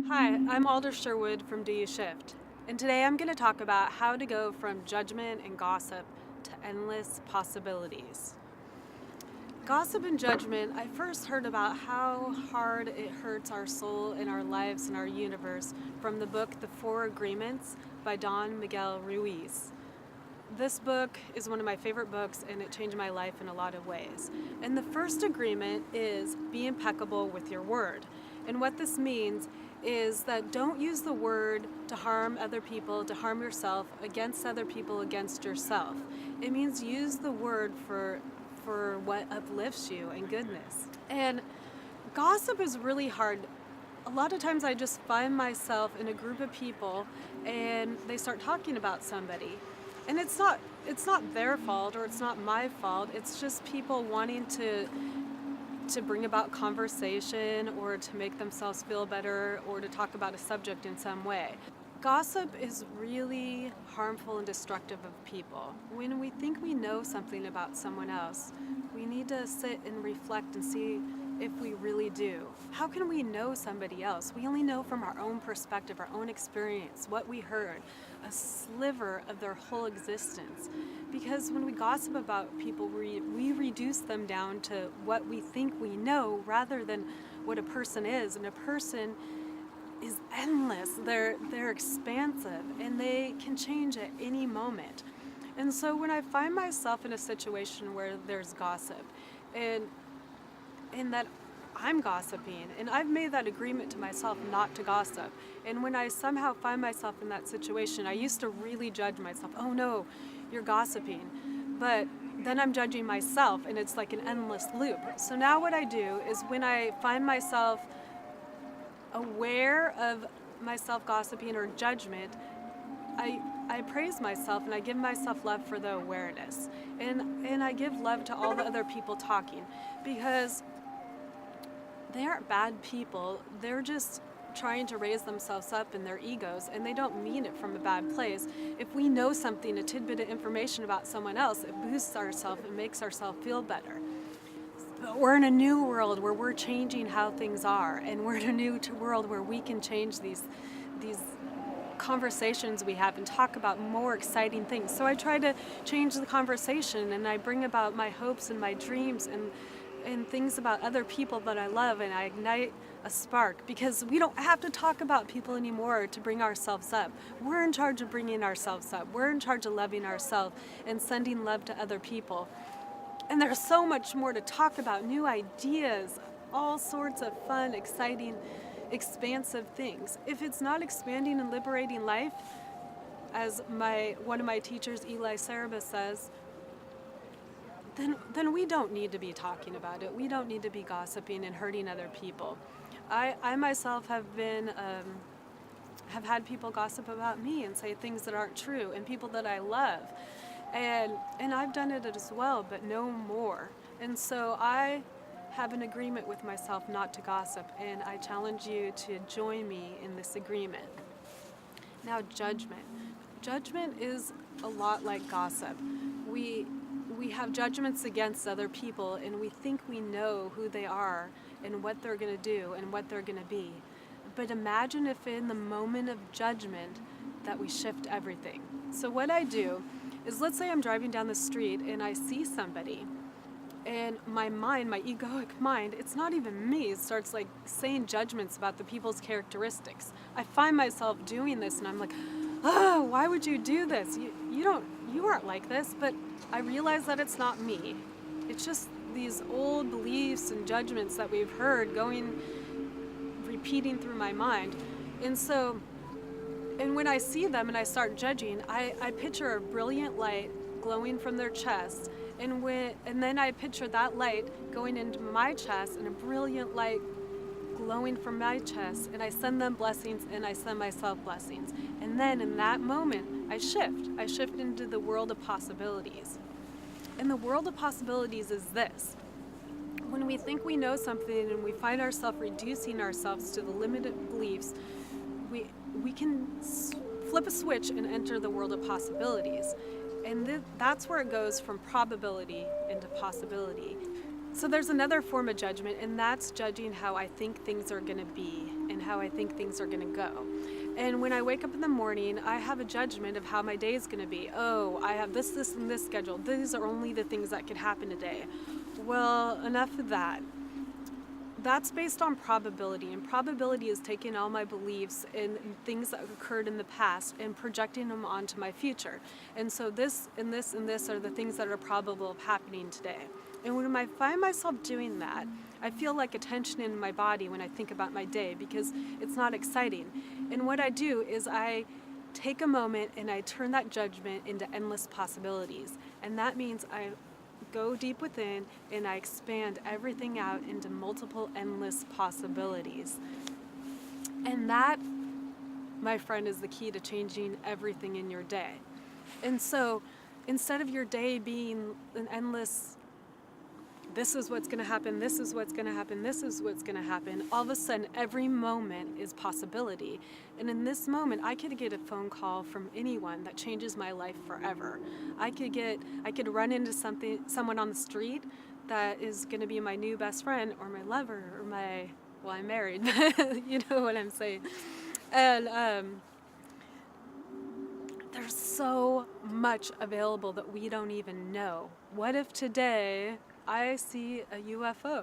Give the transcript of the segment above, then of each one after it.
Hi, I'm Alder Sherwood from Do You Shift, and today I'm going to talk about how to go from judgment and gossip to endless possibilities. Gossip and judgment, I first heard about how hard it hurts our soul and our lives and our universe from the book The Four Agreements by Don Miguel Ruiz. This book is one of my favorite books, and it changed my life in a lot of ways. And the first agreement is be impeccable with your word. And what this means is that don't use the word to harm other people, to harm yourself, against other people, against yourself. It means use the word for what uplifts you and goodness. And gossip is really hard. A lot of times I just find myself in a group of people and they start talking about somebody. And it's not their fault or it's not my fault. It's just people wanting to bring about conversation or to make themselves feel better or to talk about a subject in some way. Gossip is really harmful and destructive of people. When we think we know something about someone else, we need to sit and reflect and see if we really do. How can we know somebody else? We only know from our own perspective, our own experience, what we heard, a sliver of their whole existence. Because when we gossip about people, we reduce them down to what we think we know rather than what a person is. And a person is endless. They're expansive and they can change at any moment. And so when I find myself in a situation where there's gossip and that I'm gossiping, and I've made that agreement to myself not to gossip. And when I somehow find myself in that situation, I used to really judge myself. Oh no, you're gossiping. But then I'm judging myself, and it's like an endless loop. So now what I do is when I find myself aware of myself gossiping or judgment, I praise myself and I give myself love for the awareness. And I give love to all the other people talking, because they aren't bad people. They're just trying to raise themselves up in their egos, and they don't mean it from a bad place. If we know something, a tidbit of information about someone else, it boosts ourselves and makes ourselves feel better. But we're in a new world where we're changing how things are, and we're in a new world where we can change these conversations we have and talk about more exciting things. So I try to change the conversation, and I bring about my hopes and my dreams and things about other people that I love, and I ignite a spark, because we don't have to talk about people anymore to bring ourselves up. We're in charge of bringing ourselves up. We're in charge of loving ourselves and sending love to other people. And there's so much more to talk about, new ideas, all sorts of fun, exciting, expansive things. If it's not expanding and liberating life, as one of my teachers, Eli Cerebus, says, then we don't need to be talking about it. We don't need to be gossiping and hurting other people. I myself have had people gossip about me and say things that aren't true, and people that I love. And I've done it as well, but no more. And so I have an agreement with myself not to gossip, and I challenge you to join me in this agreement. Now, judgment. Judgment is a lot like gossip. We have judgments against other people, and we think we know who they are and what they're going to do and what they're going to be. But imagine if in the moment of judgment that we shift everything. So what I do is, let's say I'm driving down the street and I see somebody, and my mind, my egoic mind, it's not even me, it starts like saying judgments about the people's characteristics. I find myself doing this and I'm like, oh, why would you do this? You aren't like this. But I realize that it's not me. It's just these old beliefs and judgments that we've heard repeating through my mind. And when I see them and I start judging, I picture a brilliant light glowing from their chest, and then I picture that light going into my chest and a brilliant light glowing from my chest, and I send them blessings and I send myself blessings. And then in that moment, I shift into the world of possibilities. And the world of possibilities is this. When we think we know something and we find ourselves reducing ourselves to the limited beliefs, we can flip a switch and enter the world of possibilities. And that's where it goes from probability into possibility. So there's another form of judgment, and that's judging how I think things are going to be and how I think things are going to go. And when I wake up in the morning, I have a judgment of how my day is going to be. Oh, I have this, and this scheduled. These are only the things that could happen today. Well, enough of that. That's based on probability, and probability is taking all my beliefs and things that occurred in the past and projecting them onto my future. And so this and this and this are the things that are probable of happening today. And when I find myself doing that, I feel like a tension in my body when I think about my day because it's not exciting. And what I do is I take a moment and I turn that judgment into endless possibilities. And that means I go deep within and I expand everything out into multiple endless possibilities. And that, my friend, is the key to changing everything in your day. And so instead of your day being an endless, this is what's going to happen, this is what's going to happen, this is what's going to happen, all of a sudden every moment is possibility. And in this moment, I could get a phone call from anyone that changes my life forever. I could run into someone on the street that is going to be my new best friend or my lover or well, I'm married, but you know what I'm saying. And there's so much available that we don't even know. What if today I see a UFO?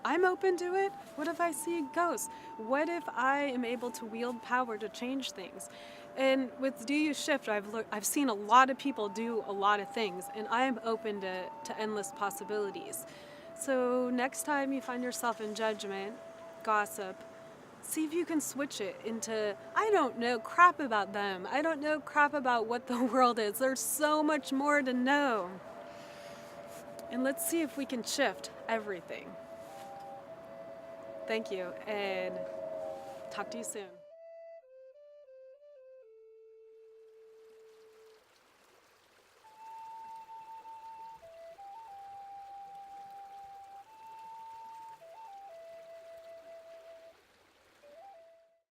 I'm open to it. What if I see a ghost? What if I am able to wield power to change things? And with Do You Shift, I've seen a lot of people do a lot of things, and I'm open to endless possibilities. So next time you find yourself in judgment, gossip, see if you can switch it into, I don't know crap about them. I don't know crap about what the world is. There's so much more to know. And let's see if we can shift everything. Thank you, and talk to you soon.